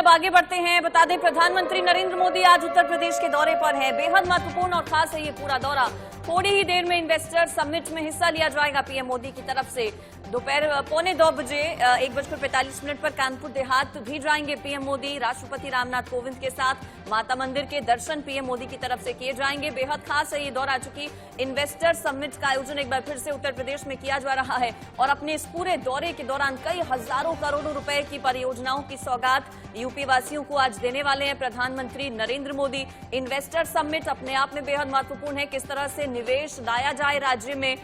अब आगे बढ़ते हैं। बता दें, प्रधानमंत्री नरेंद्र मोदी आज उत्तर प्रदेश के दौरे पर हैं। बेहद महत्वपूर्ण और खास है ये पूरा दौरा। थोड़ी ही देर में इन्वेस्टर समिट में हिस्सा लिया जाएगा पीएम मोदी की तरफ से। दोपहर 1:45 बजे 1:45 पर कानपुर देहात भी जाएंगे पीएम मोदी। राष्ट्रपति रामनाथ कोविंद के साथ माता मंदिर के दर्शन पीएम मोदी की तरफ से किए जाएंगे। बेहद खास है ये दौरा, चूंकि इन्वेस्टर समिट का आयोजन एक बार फिर से उत्तर प्रदेश में किया जा रहा है और अपने इस पूरे दौरे के दौरान कई हजारों करोड़ों रुपए की परियोजनाओं की सौगात यूपी वासियों को आज देने वाले हैं प्रधानमंत्री नरेंद्र मोदी। इन्वेस्टर समिट अपने आप में बेहद महत्वपूर्ण है। किस तरह से निवेश लाया जाए राज्य में,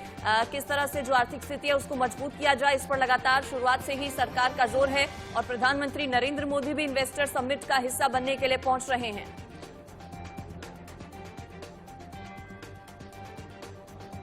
किस तरह से जो आर्थिक स्थिति है उसको मजबूत किया जाए, इस पर लगातार शुरुआत से ही सरकार का जोर है और प्रधानमंत्री नरेंद्र मोदी भी इन्वेस्टर समिट का हिस्सा बनने के लिए पहुंच रहे हैं।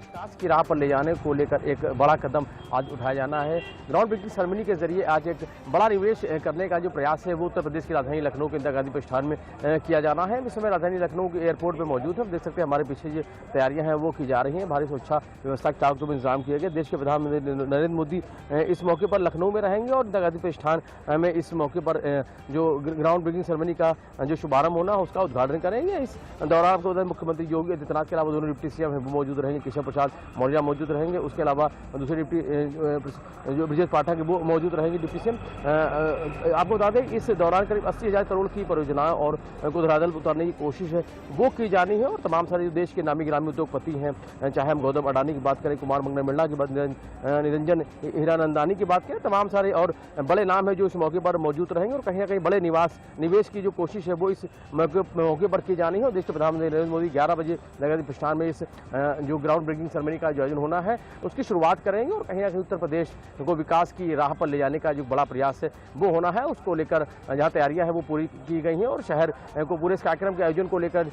विकास की राह पर ले जाने को लेकर एक बड़ा कदम आज उठाया जाना है। ग्राउंड ब्रेकिंग सेरेमनी के जरिए आज एक बड़ा निवेश करने का जो प्रयास है वो उत्तर प्रदेश की राजधानी लखनऊ के इंदिरा गांधी प्रतिष्ठान में किया जाना है। इस समय राजधानी लखनऊ के एयरपोर्ट पर मौजूद है। देख सकते हैं हमारे पीछे जो तैयारियां हैं वो की जा रही हैं। भारी सुरक्षा व्यवस्था के चारों तरफ इंतजाम किए गए। देश के प्रधानमंत्री नरेंद्र मोदी इस मौके पर लखनऊ में रहेंगे और इंदिरा गांधी प्रतिष्ठान में इस मौके पर जो ग्राउंड ब्रेकिंग सेरेमनी का जो शुभारंभ होना है उसका उद्घाटन करेंगे। इस दौरान आपको मुख्यमंत्री योगी आदित्यनाथ के अलावा दोनों डिप्टी सीएम वो मौजूद रहेंगे, केशव प्रसाद मौर्य मौजूद रहेंगे। उसके अलावा दूसरे डिप्टी जो ब्रजेश पाठक वो मौजूद रहेंगे डिप्टी सीएम। आपको बता दें इस दौरान करीब 80,000 करोड़ की परियोजनाएं और को धरातल पर उतारने की कोशिश है वो की जानी है। और तमाम सारे देश के नामी गिरामी उद्योगपति हैं, चाहे हम गौतम अडानी की बात करें, कुमार मंगल बिरला की बात, निरंजन हीरानंदानी की बात करें, तमाम सारे और बड़े नाम है जो इस मौके पर मौजूद रहेंगे और कहीं ना कहीं बड़े निवेश की जो कोशिश है वो इस मौके पर की जानी है। और देश के प्रधानमंत्री नरेंद्र मोदी 11 बजे इंदिरा गांधी प्रतिष्ठान में इस जो ग्राउंड ब्रेकिंग सेरेमनी का आयोजन होना है उसकी शुरुआत करेंगे और कहीं ना कहीं उत्तर प्रदेश को विकास की राह पर ले जाने का जो बड़ा प्रयास है वो होना है। उसको लेकर जहां तैयारियां हैं वो पूरी की गई हैं और शहर को पूरे इस कार्यक्रम के आयोजन को लेकर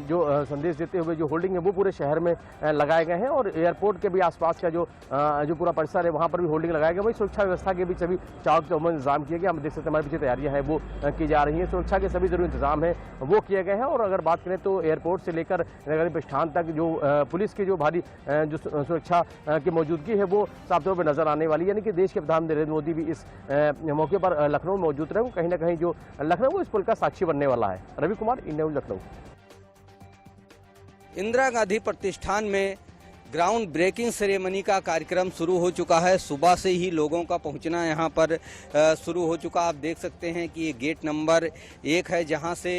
जो संदेश देते हुए जो होल्डिंग है वो पूरे शहर में लगाए गए हैं और एयरपोर्ट के भी आसपास का जो पूरा परिसर है वहां पर भी होल्डिंग लगाए गए। वही सुरक्षा व्यवस्था के भी सभी चारों तरफ इंतजाम किए गए। हम देख सकते हैं हमारे पीछे तैयारियां हैं वो की जा रही हैं। सुरक्षा के सभी जरूरी इंतजाम है वो किए गए हैं। और अगर बात करें तो एयरपोर्ट से लेकर इंदिरा गांधी प्रतिष्ठान तक जो पुलिस की जो भारी जो सुरक्षा की मौजूदगी है वो साफ तौर पर नजर आने वाली है। यानी कि देश के प्रधानमंत्री नरेंद्र मोदी भी इस मौके पर लखनऊ में मौजूद रहे। कहीं ना कहीं जो लखनऊ इस पल का साक्षी बनने वाला है। Ravi Kumar, India news, Lucknow. इंदिरा गांधी प्रतिष्ठान में ग्राउंड ब्रेकिंग सेरेमनी का कार्यक्रम शुरू हो चुका है। सुबह से ही लोगों का पहुंचना यहां पर शुरू हो चुका। आप देख सकते हैं कि ये गेट नंबर 1 है जहां से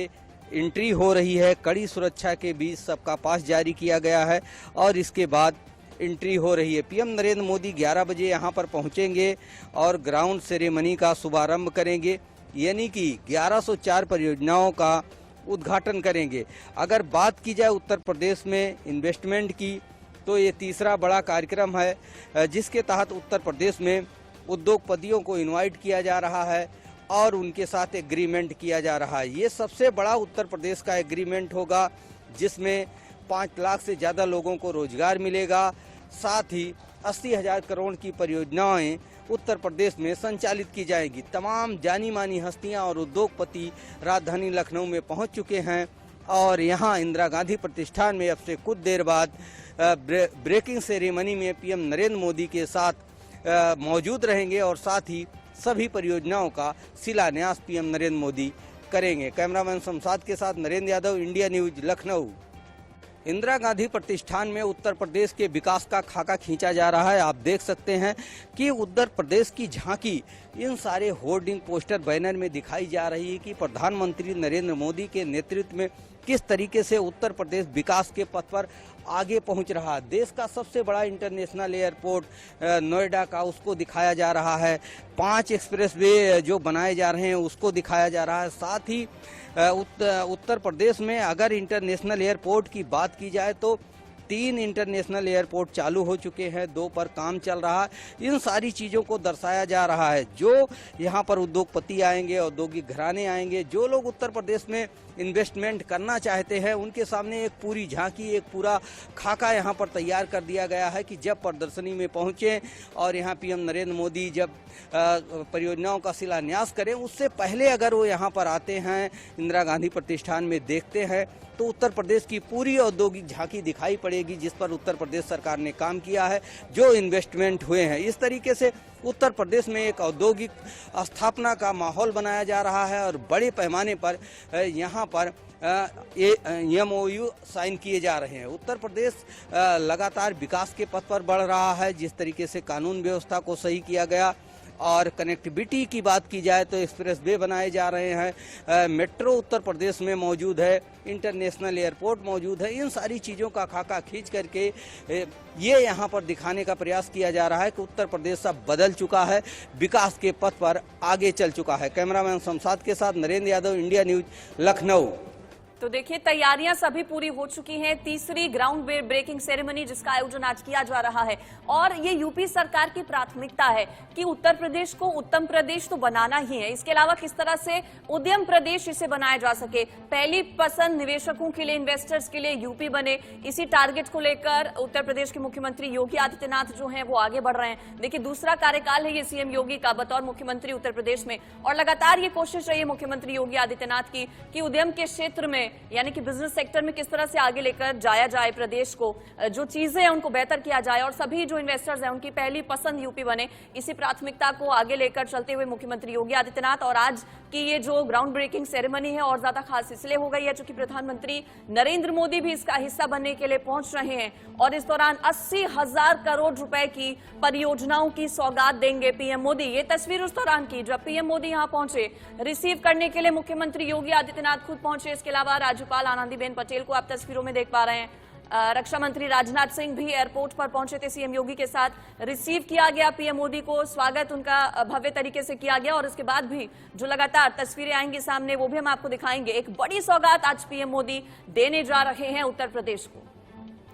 एंट्री हो रही है। कड़ी सुरक्षा के बीच सबका पास जारी किया गया है और इसके बाद एंट्री हो रही है। पीएम नरेंद्र मोदी 11 बजे यहां पर पहुंचेंगे और ग्राउंड सेरेमनी का शुभारंभ करेंगे, यानी कि 1104 परियोजनाओं का उद्घाटन करेंगे। अगर बात की जाए उत्तर प्रदेश में इन्वेस्टमेंट की तो ये तीसरा बड़ा कार्यक्रम है जिसके तहत उत्तर प्रदेश में उद्योगपतियों को इनवाइट किया जा रहा है और उनके साथ एग्रीमेंट किया जा रहा है। ये सबसे बड़ा उत्तर प्रदेश का एग्रीमेंट होगा जिसमें 5 लाख से ज़्यादा लोगों को रोजगार मिलेगा। साथ ही 80,000 करोड़ की परियोजनाएं उत्तर प्रदेश में संचालित की जाएगी। तमाम जानी मानी हस्तियां और उद्योगपति राजधानी लखनऊ में पहुंच चुके हैं और यहां इंदिरा गांधी प्रतिष्ठान में अब से कुछ देर बाद ब्रेकिंग सेरेमनी में पीएम नरेंद्र मोदी के साथ मौजूद रहेंगे और साथ ही सभी परियोजनाओं का शिलान्यास पीएम नरेंद्र मोदी करेंगे। कैमरामैन शमशाद के साथ नरेंद्र यादव, इंडिया न्यूज, लखनऊ। इंदिरा गांधी प्रतिष्ठान में उत्तर प्रदेश के विकास का खाका खींचा जा रहा है। आप देख सकते हैं कि उत्तर प्रदेश की झांकी इन सारे होर्डिंग, पोस्टर, बैनर में दिखाई जा रही है कि प्रधानमंत्री नरेंद्र मोदी के नेतृत्व में किस तरीके से उत्तर प्रदेश विकास के पथ पर आगे पहुंच रहा है। देश का सबसे बड़ा इंटरनेशनल एयरपोर्ट नोएडा का उसको दिखाया जा रहा है। 5 एक्सप्रेसवे जो बनाए जा रहे हैं उसको दिखाया जा रहा है। साथ ही उत्तर प्रदेश में अगर इंटरनेशनल एयरपोर्ट की बात की जाए तो 3 इंटरनेशनल एयरपोर्ट चालू हो चुके हैं, 2 पर काम चल रहा है। इन सारी चीज़ों को दर्शाया जा रहा है। जो यहाँ पर उद्योगपति आएंगे, औद्योगिक घराने आएंगे, जो लोग उत्तर प्रदेश में इन्वेस्टमेंट करना चाहते हैं उनके सामने एक पूरी झांकी, एक पूरा खाका यहाँ पर तैयार कर दिया गया है कि जब प्रदर्शनी में पहुँचें और यहाँ पीएम नरेंद्र मोदी जब परियोजनाओं का शिलान्यास करें उससे पहले अगर वो यहाँ पर आते हैं, इंदिरा गांधी प्रतिष्ठान में देखते हैं तो उत्तर प्रदेश की पूरी औद्योगिक झांकी दिखाई पड़ेगी, जिस पर उत्तर प्रदेश सरकार ने काम किया है, जो इन्वेस्टमेंट हुए हैं। इस तरीके से उत्तर प्रदेश में एक औद्योगिक स्थापना का माहौल बनाया जा रहा है और बड़े पैमाने पर यहाँ पर MOU साइन किए जा रहे हैं। उत्तर प्रदेश लगातार विकास के पथ पर बढ़ रहा है। जिस तरीके से कानून व्यवस्था को सही किया गया और कनेक्टिविटी की बात की जाए तो एक्सप्रेस वे बनाए जा रहे हैं, मेट्रो उत्तर प्रदेश में मौजूद है, इंटरनेशनल एयरपोर्ट मौजूद है। इन सारी चीज़ों का खाका खींच करके ये यहाँ पर दिखाने का प्रयास किया जा रहा है कि उत्तर प्रदेश अब बदल चुका है, विकास के पथ पर आगे चल चुका है। कैमरामैन शमशाद के साथ नरेंद्र यादव, इंडिया न्यूज, लखनऊ। तो देखिए, तैयारियां सभी पूरी हो चुकी हैं। तीसरी ग्राउंड ब्रेकिंग सेरेमनी जिसका आयोजन आज किया जा रहा है और ये यूपी सरकार की प्राथमिकता है कि उत्तर प्रदेश को उत्तम प्रदेश तो बनाना ही है, इसके अलावा किस तरह से उद्यम प्रदेश इसे बनाया जा सके। पहली पसंद निवेशकों के लिए, इन्वेस्टर्स के लिए यूपी बने, इसी टारगेट को लेकर उत्तर प्रदेश के मुख्यमंत्री योगी आदित्यनाथ जो हैं वो आगे बढ़ रहे हैं। देखिए, दूसरा कार्यकाल है ये सीएम योगी का बतौर मुख्यमंत्री उत्तर प्रदेश में और लगातार ये कोशिश रही है मुख्यमंत्री योगी आदित्यनाथ की कि उद्यम के क्षेत्र में यानी कि बिजनेस सेक्टर में किस तरह से आगे लेकर जाया जाए प्रदेश को, जो चीजें हैं उनको बेहतर किया जाए और सभी जो इन्वेस्टर्स हैं उनकी पहली पसंद यूपी बने। इसी प्राथमिकता को आगे लेकर चलते हुए मुख्यमंत्री योगी आदित्यनाथ और आज की ये जो ग्राउंड ब्रेकिंग सेरेमनी है और ज्यादा खास इसलिए हो गई है क्योंकि प्रधानमंत्री नरेंद्र मोदी भी इसका हिस्सा बनने के लिए पहुंच रहे हैं और इस दौरान 80,000 करोड़ रुपए की परियोजनाओं की सौगात देंगे पीएम मोदी। ये तस्वीर उस दौरान की जब पीएम मोदी यहां पहुंचे, रिसीव करने के लिए मुख्यमंत्री योगी आदित्यनाथ खुद पहुंचे। इसके अलावा राज्यपाल आनंदीबेन पटेल को आप तस्वीरों में देख पा रहे हैं। रक्षा मंत्री राजनाथ सिंह भी एयरपोर्ट पर पहुंचे थे सीएम योगी के साथ। रिसीव किया गया पीएम मोदी को, स्वागत उनका भव्य तरीके से किया गया और इसके बाद भी जो लगातार तस्वीरें आएंगी सामने वो भी हम आपको दिखाएंगे। एक बड़ी सौगात आज पीएम मोदी देने जा रहे हैं उत्तर प्रदेश को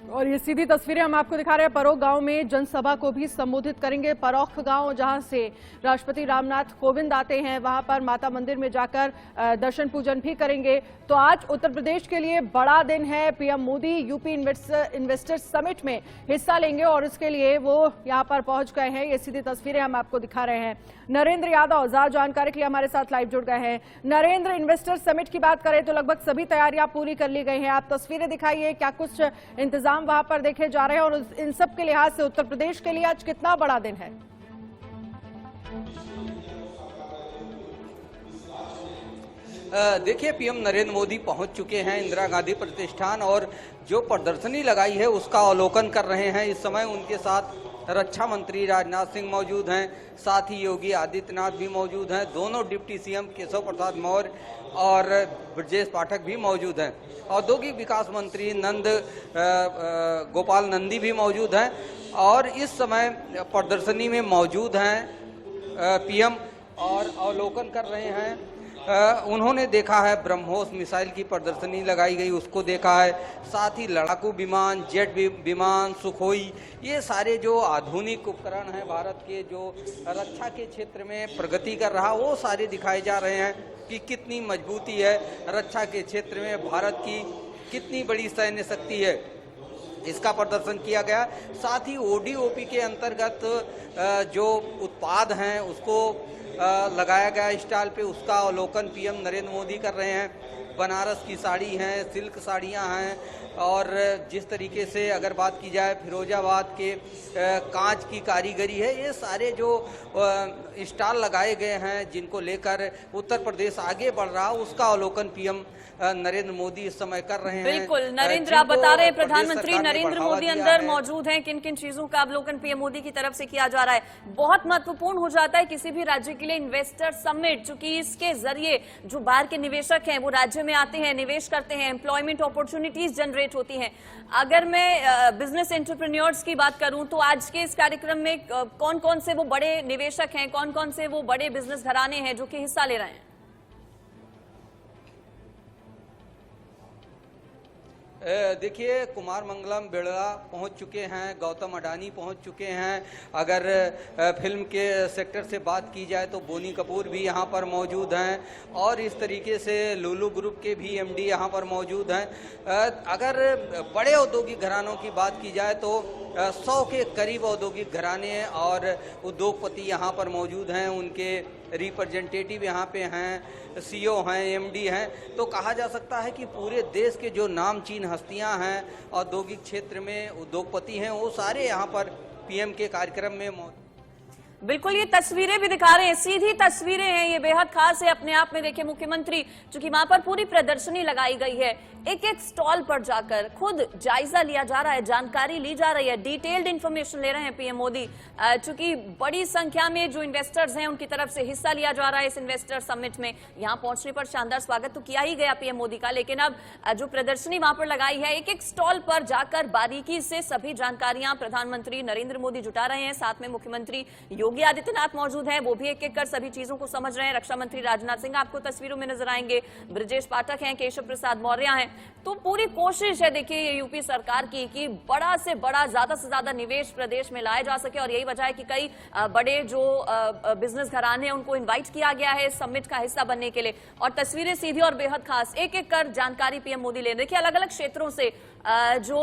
और ये सीधी तस्वीरें हम आपको दिखा रहे हैं। परोख गांव में जनसभा को भी संबोधित करेंगे। परोख गांव जहां से राष्ट्रपति रामनाथ कोविंद आते हैं, वहां पर माता मंदिर में जाकर दर्शन पूजन भी करेंगे। तो आज उत्तर प्रदेश के लिए बड़ा दिन है। PM Modi UP investors summit में हिस्सा लेंगे और इसके लिए वो यहां पर पहुंच गए हैं। ये सीधी तस्वीरें हम आपको दिखा रहे हैं। नरेंद्र यादव ज्यादा जानकारी के लिए हमारे साथ लाइव जुड़ गए हैं। नरेंद्र, इन्वेस्टर्स समिट की बात करें तो लगभग सभी तैयारियां पूरी कर ली गई हैं। आप तस्वीरें दिखाइए, क्या कुछ इंतजाम वहां पर देखे जा रहे हैं और इन सब के लिहाज से उत्तर प्रदेश के लिए आज कितना बड़ा दिन है? देखिए, पीएम नरेंद्र मोदी पहुंच चुके हैं इंदिरा गांधी प्रतिष्ठान और जो प्रदर्शनी लगाई है उसका अवलोकन कर रहे हैं। इस समय उनके साथ रक्षा मंत्री राजनाथ सिंह मौजूद हैं, साथ ही योगी आदित्यनाथ भी मौजूद हैं, दोनों डिप्टी सीएम केशव प्रसाद मौर्य और ब्रजेश पाठक भी मौजूद हैं, औद्योगिक विकास मंत्री गोपाल नंदी भी मौजूद हैं और इस समय प्रदर्शनी में मौजूद हैं पीएम और अवलोकन कर रहे हैं। उन्होंने देखा है ब्रह्मोस मिसाइल की प्रदर्शनी लगाई गई, उसको देखा है, साथ ही लड़ाकू विमान, जेट विमान, सुखोई, ये सारे जो आधुनिक उपकरण हैं भारत के जो रक्षा के क्षेत्र में प्रगति कर रहा, वो सारे दिखाए जा रहे हैं कि कितनी मजबूती है रक्षा के क्षेत्र में, भारत की कितनी बड़ी सैन्य शक्ति है, इसका प्रदर्शन किया गया। साथ ही ODOP के अंतर्गत जो उत्पाद हैं उसको लगाया गया स्टॉल पे, उसका अवलोकन पीएम नरेंद्र मोदी कर रहे हैं। बनारस की साड़ी हैं, सिल्क साड़ियां हैं और जिस तरीके से अगर बात की जाए फिरोजाबाद के कांच की कारीगरी है, ये सारे जो स्टॉल लगाए गए हैं जिनको लेकर उत्तर प्रदेश आगे बढ़ रहा, उसका अवलोकन पीएम नरेंद्र मोदी इस समय कर रहे हैं। बिल्कुल नरेंद्र, आप बता रहे हैं प्रधानमंत्री नरेंद्र मोदी अंदर मौजूद हैं, किन किन चीजों का अवलोकन पीएम मोदी की तरफ से किया जा रहा है। बहुत महत्वपूर्ण हो जाता है किसी भी राज्य के लिए इन्वेस्टर समिट, चूंकि इसके जरिए जो बाहर के निवेशक हैं वो राज्य में आते हैं, निवेश करते हैं, एम्प्लॉयमेंट अपॉर्चुनिटीज जनरेट होती हैं। अगर मैं बिजनेस एंटरप्रेन्योर्स की बात करूं तो आज के इस कार्यक्रम में कौन कौन से वो बड़े निवेशक हैं, कौन कौन से वो बड़े बिजनेस घराने हैं जो कि हिस्सा ले रहे हैं? देखिए, कुमार मंगलम बिड़ला पहुंच चुके हैं, गौतम अडानी पहुंच चुके हैं। अगर फिल्म के सेक्टर से बात की जाए तो बोनी कपूर भी यहां पर मौजूद हैं और इस तरीके से लुलु ग्रुप के भी MD यहां पर मौजूद हैं। अगर बड़े औद्योगिक घरानों की बात की जाए तो 100 के करीब औद्योगिक घराने और उद्योगपति यहां पर मौजूद हैं। उनके रिप्रेजेंटेटिव यहाँ पे हैं, सीईओ हैं, एमडी हैं। तो कहा जा सकता है कि पूरे देश के जो नामचीन हस्तियाँ हैं, औद्योगिक क्षेत्र में उद्योगपति हैं, वो सारे यहाँ पर पीएम के कार्यक्रम में मौजूद। बिल्कुल, ये तस्वीरें भी दिखा रहे हैं, सीधी तस्वीरें हैं, ये बेहद खास है अपने आप में। देखिए, मुख्यमंत्री, चूंकि वहां पर पूरी प्रदर्शनी लगाई गई है, एक एक स्टॉल पर जाकर खुद जायजा लिया जा रहा है, जानकारी ली जा रही है, डिटेल्ड इंफॉर्मेशन ले रहे हैं पीएम मोदी। चूंकि बड़ी संख्या में जो इन्वेस्टर्स हैं उनकी तरफ से हिस्सा लिया जा रहा है इस इन्वेस्टर समिट में। यहां पहुंचने पर शानदार स्वागत तो किया ही गया पीएम मोदी का, लेकिन अब जो प्रदर्शनी वहां पर लगाई है, एक एक स्टॉल पर जाकर बारीकी से सभी जानकारियां प्रधानमंत्री नरेंद्र मोदी जुटा रहे हैं। साथ में मुख्यमंत्री योगी आदित्यनाथ मौजूद हैं, वो भी एक एक कर सभी चीजों को समझ रहे हैं। रक्षा मंत्री राजनाथ सिंह आपको तस्वीरों में नजर आएंगे, ब्रजेश पाठक हैं, केशव प्रसाद मौर्य हैं। तो पूरी कोशिश है देखिए ये यूपी सरकार की कि बड़ा से बड़ा, ज्यादा से ज्यादा निवेश प्रदेश में लाया जा सके, और यही वजह है कि कई बड़े जो बिजनेस घराने हैं उनको इन्वाइट किया गया है इस समिट का हिस्सा बनने के लिए। और तस्वीरें सीधी और बेहद खास, एक एक कर जानकारी पीएम मोदी ले रहे हैं। देखिए, अलग अलग क्षेत्रों से जो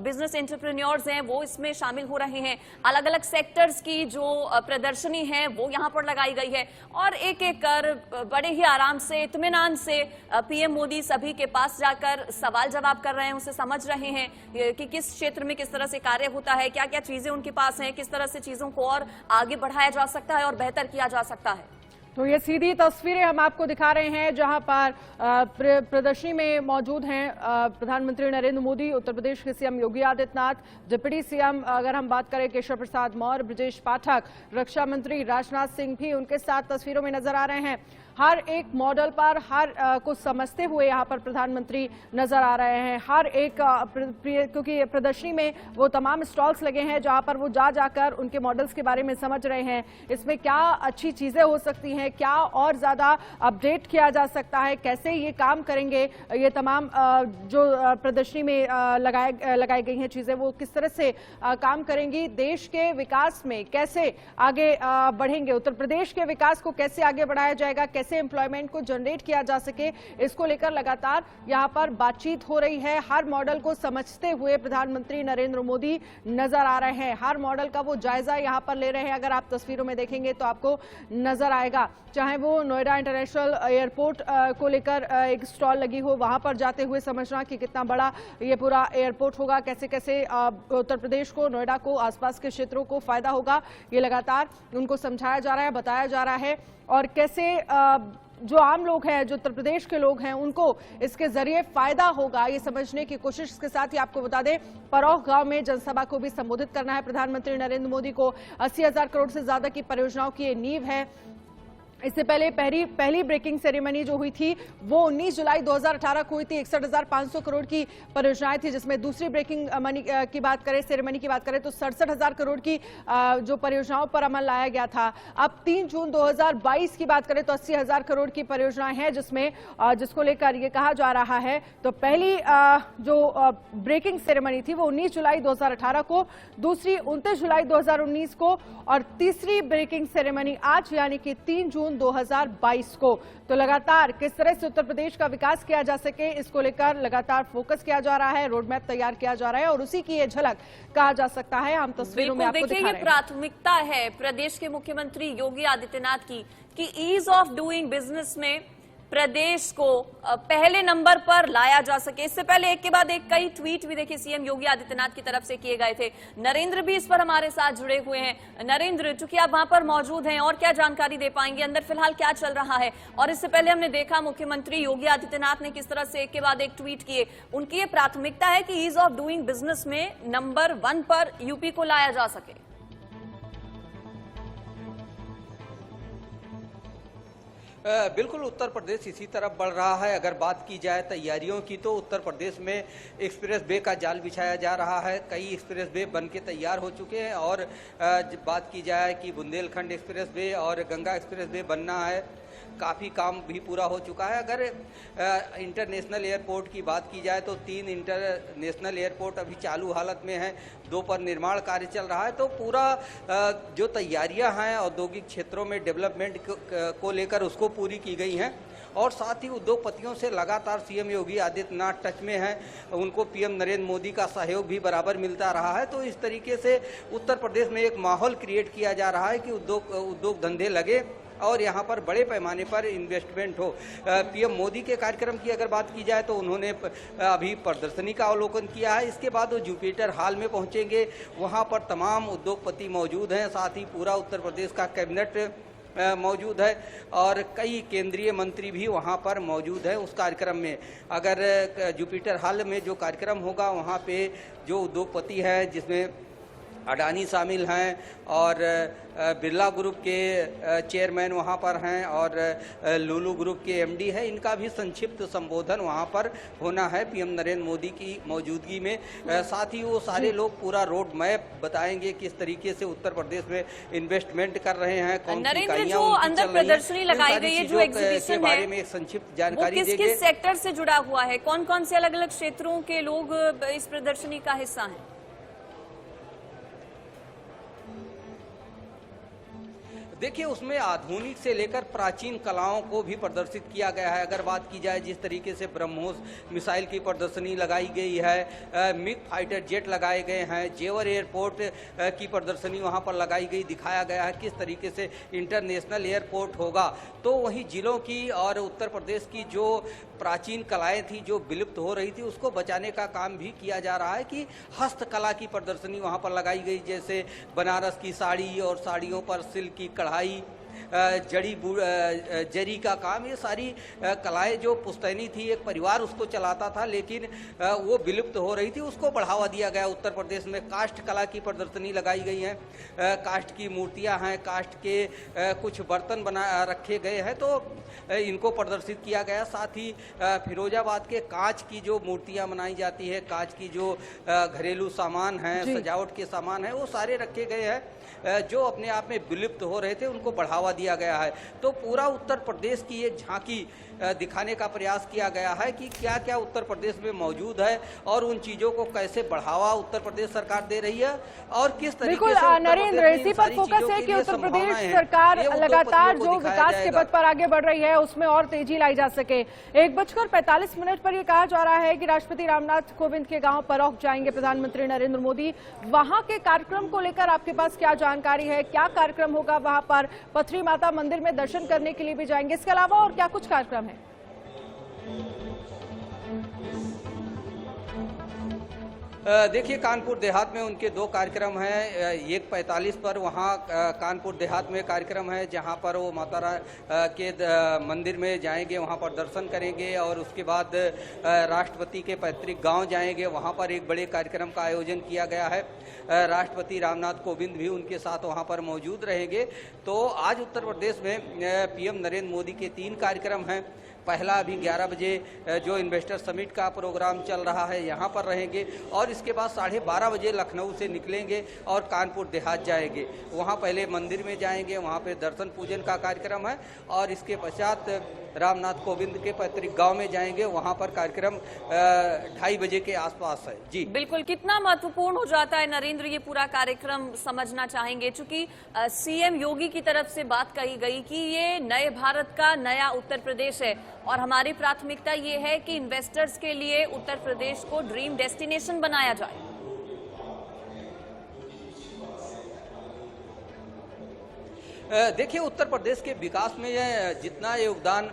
बिजनेस एंटरप्रेन्योर्स हैं वो इसमें शामिल हो रहे हैं। अलग अलग सेक्टर्स की जो प्रदर्शनी है वो यहाँ पर लगाई गई है, और एक एक कर बड़े ही आराम से, इत्मीनान से पीएम मोदी सभी के पास जाकर सवाल जवाब कर रहे हैं, उनसे समझ रहे हैं कि किस क्षेत्र में किस तरह से कार्य होता है, क्या क्या चीजें उनके पास हैं, किस तरह से चीजों को और आगे बढ़ाया जा सकता है और बेहतर किया जा सकता है। तो ये सीधी तस्वीरें हम आपको दिखा रहे हैं जहां पर प्रदर्शनी में मौजूद हैं प्रधानमंत्री नरेंद्र मोदी, उत्तर प्रदेश के CM Yogi Adityanath, deputy CM अगर हम बात करें केशव प्रसाद मौर्य, ब्रजेश पाठक, रक्षा मंत्री राजनाथ सिंह भी उनके साथ तस्वीरों में नजर आ रहे हैं। हर एक मॉडल पर हर को समझते हुए यहाँ पर प्रधानमंत्री नजर आ रहे हैं। हर एक क्योंकि प्रदर्शनी में वो तमाम स्टॉल्स लगे हैं जहाँ पर वो जाकर उनके मॉडल्स के बारे में समझ रहे हैं, इसमें क्या अच्छी चीजें हो सकती हैं, क्या और ज्यादा अपडेट किया जा सकता है, कैसे ये काम करेंगे, ये तमाम जो प्रदर्शनी में लगाई गई हैं चीजें वो किस तरह से काम करेंगी, देश के विकास में कैसे आगे बढ़ेंगे, उत्तर प्रदेश के विकास को कैसे आगे बढ़ाया जाएगा, कैसे एम्प्लॉयमेंट को जनरेट किया जा सके, इसको लेकर लगातार यहां पर बातचीत हो रही है। हर मॉडल को समझते हुए प्रधानमंत्री नरेंद्र मोदी नजर आ रहे हैं, हर मॉडल का वो जायजा यहां पर ले रहे हैं। अगर आप तस्वीरों में देखेंगे तो आपको नजर आएगा, चाहे वो नोएडा इंटरनेशनल एयरपोर्ट को लेकर एक स्टॉल लगी हो, वहां पर जाते हुए समझना कि कितना बड़ा ये पूरा एयरपोर्ट होगा, कैसे कैसे उत्तर प्रदेश को, नोएडा को, आसपास के क्षेत्रों को फायदा होगा, ये लगातार उनको समझाया जा रहा है, बताया जा रहा है। और कैसे जो आम लोग हैं, जो उत्तर प्रदेश के लोग हैं, उनको इसके जरिए फायदा होगा, ये समझने की कोशिश के साथ ही आपको बता दें परौख गांव में जनसभा को भी संबोधित करना है प्रधानमंत्री नरेंद्र मोदी को। 80,000 करोड़ से ज्यादा की परियोजनाओं की ये नींव है। इससे पहले पहली ब्रेकिंग सेरेमनी जो हुई थी वो 19 जुलाई 2018 को हुई थी। 61,500 करोड़ की परियोजनाएं थी, जिसमें दूसरी ब्रेकिंग मनी की बात करें, सेरेमनी की बात करें तो 67,000 करोड़ की जो परियोजनाओं पर अमल लाया गया था। अब 3 जून 2022 की बात करें तो 80,000 करोड़ की परियोजनाएं हैं, जिसको लेकर ये कहा जा रहा है। तो पहली जो ब्रेकिंग सेरेमनी थी वो 19 जुलाई 2018 को, दूसरी 29 जुलाई 2019 को, और तीसरी ब्रेकिंग सेरेमनी आज यानी कि 3 जून 2022 को। तो लगातार किस तरह से उत्तर प्रदेश का विकास किया जा सके, इसको लेकर लगातार फोकस किया जा रहा है, रोड मैप तैयार किया जा रहा है, और उसी की ये झलक कहा जा सकता है। हम तस्वीरों में आपको दिखा रहे हैं। ये प्राथमिकता है प्रदेश के मुख्यमंत्री योगी आदित्यनाथ की कि ईज ऑफ डूइंग बिजनेस में प्रदेश को पहले नंबर पर लाया जा सके। इससे पहले एक के बाद एक कई ट्वीट भी देखिए सीएम योगी आदित्यनाथ की तरफ से किए गए थे। नरेंद्र भी इस पर हमारे साथ जुड़े हुए हैं। नरेंद्र, चूंकि आप वहां पर मौजूद हैं, और क्या जानकारी दे पाएंगे, अंदर फिलहाल क्या चल रहा है? और इससे पहले हमने देखा मुख्यमंत्री योगी आदित्यनाथ ने किस तरह से एक के बाद एक ट्वीट किए। उनकी ये प्राथमिकता है कि ईज ऑफ डूइंग बिजनेस में नंबर 1 पर यूपी को लाया जा सके। बिल्कुल, उत्तर प्रदेश इसी तरफ बढ़ रहा है। अगर बात की जाए तैयारियों की तो उत्तर प्रदेश में एक्सप्रेस वे का जाल बिछाया जा रहा है। कई एक्सप्रेस वे बन के तैयार हो चुके हैं, और बात की जाए कि बुंदेलखंड एक्सप्रेस वे और गंगा एक्सप्रेस वे बनना है, काफ़ी काम भी पूरा हो चुका है। अगर इंटरनेशनल एयरपोर्ट की बात की जाए तो 3 इंटरनेशनल एयरपोर्ट अभी चालू हालत में हैं, 2 पर निर्माण कार्य चल रहा है। तो पूरा जो तैयारियां हैं औद्योगिक क्षेत्रों में डेवलपमेंट को लेकर उसको पूरी की गई हैं, और साथ ही उद्योगपतियों से लगातार सीएम योगी आदित्यनाथ टच में हैं, उनको पीएम नरेंद्र मोदी का सहयोग भी बराबर मिलता रहा है। तो इस तरीके से उत्तर प्रदेश में एक माहौल क्रिएट किया जा रहा है कि उद्योग धंधे लगे और यहाँ पर बड़े पैमाने पर इन्वेस्टमेंट हो। पीएम मोदी के कार्यक्रम की अगर बात की जाए तो उन्होंने अभी प्रदर्शनी का अवलोकन किया है। इसके बाद वो जुपिटर हॉल में पहुँचेंगे, वहाँ पर तमाम उद्योगपति मौजूद हैं, साथ ही पूरा उत्तर प्रदेश का कैबिनेट मौजूद है और कई केंद्रीय मंत्री भी वहां पर मौजूद है उस कार्यक्रम में। अगर जुपिटर हॉल में जो कार्यक्रम होगा वहां पे जो उद्योगपति हैं जिसमें अडानी शामिल हैं और बिरला ग्रुप के चेयरमैन वहां पर हैं और लुलु ग्रुप के एमडी हैं, इनका भी संक्षिप्त संबोधन वहां पर होना है पीएम नरेंद्र मोदी की मौजूदगी में। साथ ही वो सारे लोग पूरा रोड मैप बताएंगे किस तरीके से उत्तर प्रदेश में इन्वेस्टमेंट कर रहे हैं, कौन सी इकाइयां अंदर प्रदर्शनी लगाई गई है, जो एग्जीबिशन के बारे में एक संक्षिप्त जानकारी देंगे। किस सेक्टर से जुड़ा हुआ है, कौन कौन से अलग अलग क्षेत्रों के लोग इस प्रदर्शनी का हिस्सा हैं? देखिए, उसमें आधुनिक से लेकर प्राचीन कलाओं को भी प्रदर्शित किया गया है। अगर बात की जाए जिस तरीके से ब्रह्मोस मिसाइल की प्रदर्शनी लगाई गई है, मिग फाइटर जेट लगाए गए हैं, जेवर एयरपोर्ट की प्रदर्शनी वहां पर लगाई गई, दिखाया गया है किस तरीके से इंटरनेशनल एयरपोर्ट होगा। तो वहीं जिलों की और उत्तर प्रदेश की जो प्राचीन कलाएं थी जो विलुप्त हो रही थी उसको बचाने का काम भी किया जा रहा है कि हस्तकला की प्रदर्शनी वहां पर लगाई गई, जैसे बनारस की साड़ी और साड़ियों पर सिल्क की कढ़ाई, जरी का काम, ये सारी कलाएं जो पुश्तैनी थी, एक परिवार उसको चलाता था लेकिन वो विलुप्त हो रही थी, उसको बढ़ावा दिया गया। उत्तर प्रदेश में काष्ठ कला की प्रदर्शनी लगाई गई है, काष्ठ की मूर्तियां हैं, काष्ठ के कुछ बर्तन बना रखे गए हैं तो इनको प्रदर्शित किया गया। साथ ही फिरोजाबाद के कांच की जो मूर्तियां बनाई जाती है, कांच की जो घरेलू सामान हैं, सजावट के सामान हैं, वो सारे रखे गए हैं जो अपने आप में विलुप्त हो रहे थे, उनको बढ़ावा दिया गया है। तो पूरा उत्तर प्रदेश की एक झांकी दिखाने का प्रयास किया गया है कि क्या क्या उत्तर प्रदेश में मौजूद है और उन चीजों को कैसे बढ़ावा उत्तर प्रदेश सरकार दे रही है और किस तरीके से नरेंद्र, इसी पर फोकस है कि उत्तर प्रदेश सरकार लगातार जो विकास के पथ पर आगे बढ़ रही है उसमें और तेजी लाई जा सके। 1:45 पर यह कहा जा रहा है कि राष्ट्रपति रामनाथ कोविंद के गांव परौख जाएंगे प्रधानमंत्री नरेंद्र मोदी। वहां के कार्यक्रम को लेकर आपके पास क्या जानकारी है, क्या कार्यक्रम होगा वहां पर? पथरी माता मंदिर में दर्शन करने के लिए भी जाएंगे, इसके अलावा और क्या कुछ कार्यक्रम है? देखिए, कानपुर देहात में उनके दो कार्यक्रम हैं। 1:45 पर वहाँ कानपुर देहात में कार्यक्रम है जहाँ पर वो माता के मंदिर में जाएंगे, वहाँ पर दर्शन करेंगे और उसके बाद राष्ट्रपति के पैतृक गांव जाएंगे, वहाँ पर एक बड़े कार्यक्रम का आयोजन किया गया है। राष्ट्रपति रामनाथ कोविंद भी उनके साथ वहाँ पर मौजूद रहेंगे। तो आज उत्तर प्रदेश में पीएम नरेंद्र मोदी के 3 कार्यक्रम हैं। पहला अभी 11 बजे जो इन्वेस्टर समिट का प्रोग्राम चल रहा है यहाँ पर रहेंगे और इसके बाद 12:30 बजे लखनऊ से निकलेंगे और कानपुर देहात जाएंगे। वहाँ पहले मंदिर में जाएंगे, वहाँ पे दर्शन पूजन का कार्यक्रम है और इसके पश्चात रामनाथ कोविंद के पैतृक गांव में जाएंगे, वहाँ पर कार्यक्रम 2:30 बजे के आसपास है। जी बिल्कुल, कितना महत्वपूर्ण हो जाता है नरेंद्र ये पूरा कार्यक्रम, समझना चाहेंगे। चूंकि सीएम योगी की तरफ से बात कही गई कि ये नए भारत का नया उत्तर प्रदेश है और हमारी प्राथमिकता ये है कि इन्वेस्टर्स के लिए उत्तर प्रदेश को ड्रीम डेस्टिनेशन बनाया जाए। देखिए, उत्तर प्रदेश के विकास में जितना योगदान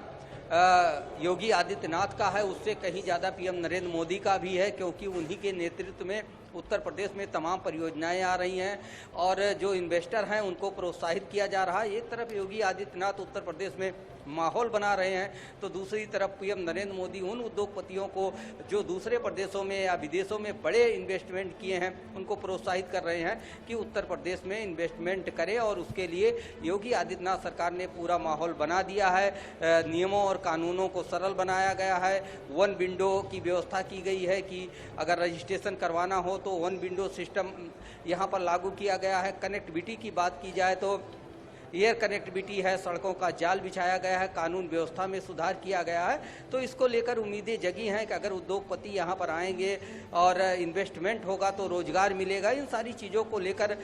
योगी आदित्यनाथ का है उससे कहीं ज़्यादा पीएम नरेंद्र मोदी का भी है, क्योंकि उन्हीं के नेतृत्व में उत्तर प्रदेश में तमाम परियोजनाएं आ रही हैं और जो इन्वेस्टर हैं उनको प्रोत्साहित किया जा रहा है। एक तरफ योगी आदित्यनाथ उत्तर प्रदेश में माहौल बना रहे हैं तो दूसरी तरफ पीएम नरेंद्र मोदी उन उद्योगपतियों को जो दूसरे प्रदेशों में या विदेशों में बड़े इन्वेस्टमेंट किए हैं उनको प्रोत्साहित कर रहे हैं कि उत्तर प्रदेश में इन्वेस्टमेंट करें और उसके लिए योगी आदित्यनाथ सरकार ने पूरा माहौल बना दिया है। नियमों और कानूनों को सरल बनाया गया है। 1 विंडो की व्यवस्था की गई है कि अगर रजिस्ट्रेशन करवाना हो तो 1 विंडो सिस्टम यहाँ पर लागू किया गया है। कनेक्टिविटी की बात की जाए तो एयर कनेक्टिविटी है, सड़कों का जाल बिछाया गया है, कानून व्यवस्था में सुधार किया गया है। तो इसको लेकर उम्मीदें जगी हैं कि अगर उद्योगपति यहाँ पर आएंगे और इन्वेस्टमेंट होगा तो रोजगार मिलेगा। इन सारी चीज़ों को लेकर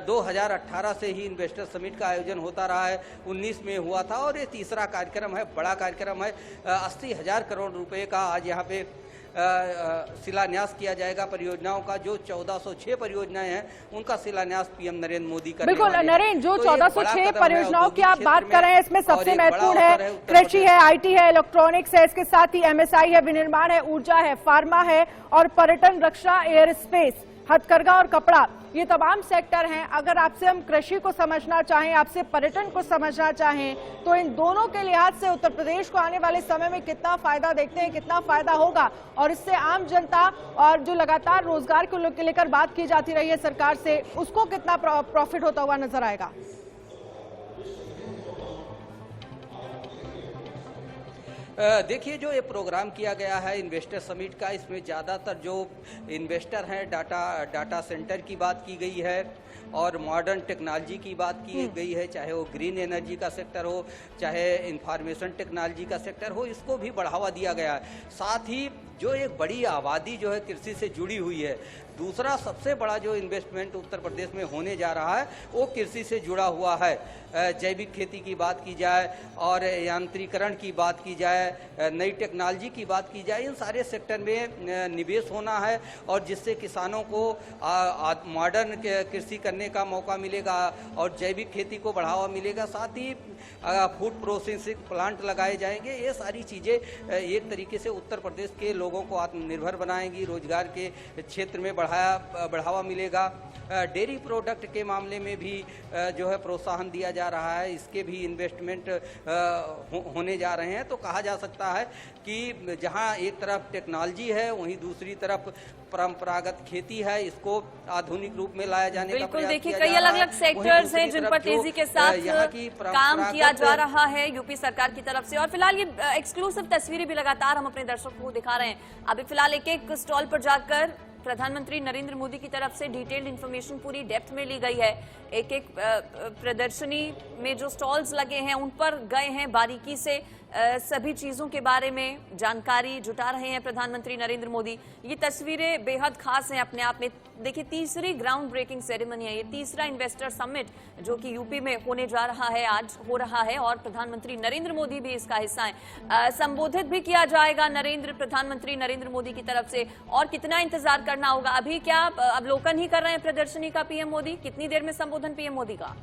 2018 से ही इन्वेस्टर समिट का आयोजन होता रहा है, 19 में हुआ था और ये तीसरा कार्यक्रम है, बड़ा कार्यक्रम है। 80,000 करोड़ रुपए का आज यहाँ पे शिलान्यास किया जाएगा परियोजनाओं का। जो 1406 परियोजनाएं हैं उनका शिलान्यास पीएम नरेंद्र मोदी करने बिल्कुल वाले हैं। नरेंद्र, जो तो 1406 परियोजनाओं की आप बात कर रहे हैं इसमें सबसे महत्वपूर्ण है कृषि है, IT है, इलेक्ट्रॉनिक्स है, इसके साथ ही MSI है, विनिर्माण है, ऊर्जा है, फार्मा है और पर्यटन, रक्षा, एयर स्पेस, हथकरघा और कपड़ा, ये तमाम सेक्टर हैं। अगर आपसे हम कृषि को समझना चाहें, आपसे पर्यटन को समझना चाहें, तो इन दोनों के लिहाज से उत्तर प्रदेश को आने वाले समय में कितना फायदा देखते हैं, कितना फायदा होगा और इससे आम जनता और जो लगातार रोजगार को लेकर बात की जाती रही है सरकार से, उसको कितना प्रॉफिट होता हुआ नजर आएगा? देखिए, जो ये प्रोग्राम किया गया है इन्वेस्टर समिट का, इसमें ज़्यादातर जो इन्वेस्टर हैं डाटा सेंटर की बात की गई है और मॉडर्न टेक्नोलॉजी की बात की गई है, चाहे वो ग्रीन एनर्जी का सेक्टर हो, चाहे इंफॉर्मेशन टेक्नोलॉजी का सेक्टर हो, इसको भी बढ़ावा दिया गया है। साथ ही जो एक बड़ी आबादी जो है कृषि से जुड़ी हुई है, दूसरा सबसे बड़ा जो इन्वेस्टमेंट उत्तर प्रदेश में होने जा रहा है वो कृषि से जुड़ा हुआ है। जैविक खेती की बात की जाए और यांत्रिकरण की बात की जाए, नई टेक्नोलॉजी की बात की जाए, इन सारे सेक्टर में निवेश होना है और जिससे किसानों को मॉडर्न कृषि करने का मौका मिलेगा और जैविक खेती को बढ़ावा मिलेगा। साथ ही फूड प्रोसेसिंग प्लांट लगाए जाएंगे। ये सारी चीज़ें एक तरीके से उत्तर प्रदेश के लोगों को आत्मनिर्भर बनाएंगी, रोजगार के क्षेत्र में बढ़ावा मिलेगा। डेयरी प्रोडक्ट के मामले में भी जो है प्रोत्साहन दिया जा रहा है, इसके भी इन्वेस्टमेंट होने जा रहे हैं। तो कहा जा सकता है कि जहां एक तरफ टेक्नोलॉजी है, वहीं दूसरी तरफ परंपरागत खेती है, इसको आधुनिक रूप में लाया जाने का प्रयास देखिए, कई अलग अलग सेक्टर्स हैं जिन पर तेजी के साथ काम किया जा रहा है यूपी सरकार की तरफ से। और फिलहाल ये एक्सक्लूसिव तस्वीरें भी लगातार हम अपने दर्शकों को दिखा रहे हैं। अभी फिलहाल एक एक स्टॉल पर जाकर प्रधानमंत्री नरेंद्र मोदी की तरफ से डिटेल्ड इंफॉर्मेशन पूरी डेप्थ में ली गई है। एक एक प्रदर्शनी में जो स्टॉल्स लगे हैं उन पर गए हैं, बारीकी से सभी चीजों के बारे में जानकारी जुटा रहे हैं प्रधानमंत्री नरेंद्र मोदी। ये तस्वीरें बेहद खास हैं अपने आप में। देखिए, तीसरी ग्राउंड ब्रेकिंग सेरेमनी है, ये तीसरा इन्वेस्टर समिट जो कि यूपी में होने जा रहा है, आज हो रहा है और प्रधानमंत्री नरेंद्र मोदी भी इसका हिस्सा है। संबोधित भी किया जाएगा प्रधानमंत्री नरेंद्र मोदी की तरफ से। और कितना इंतजार करना होगा? अभी क्या अवलोकन ही कर रहे हैं प्रदर्शनी का पीएम मोदी? कितनी देर में संबोधन पीएम मोदी का?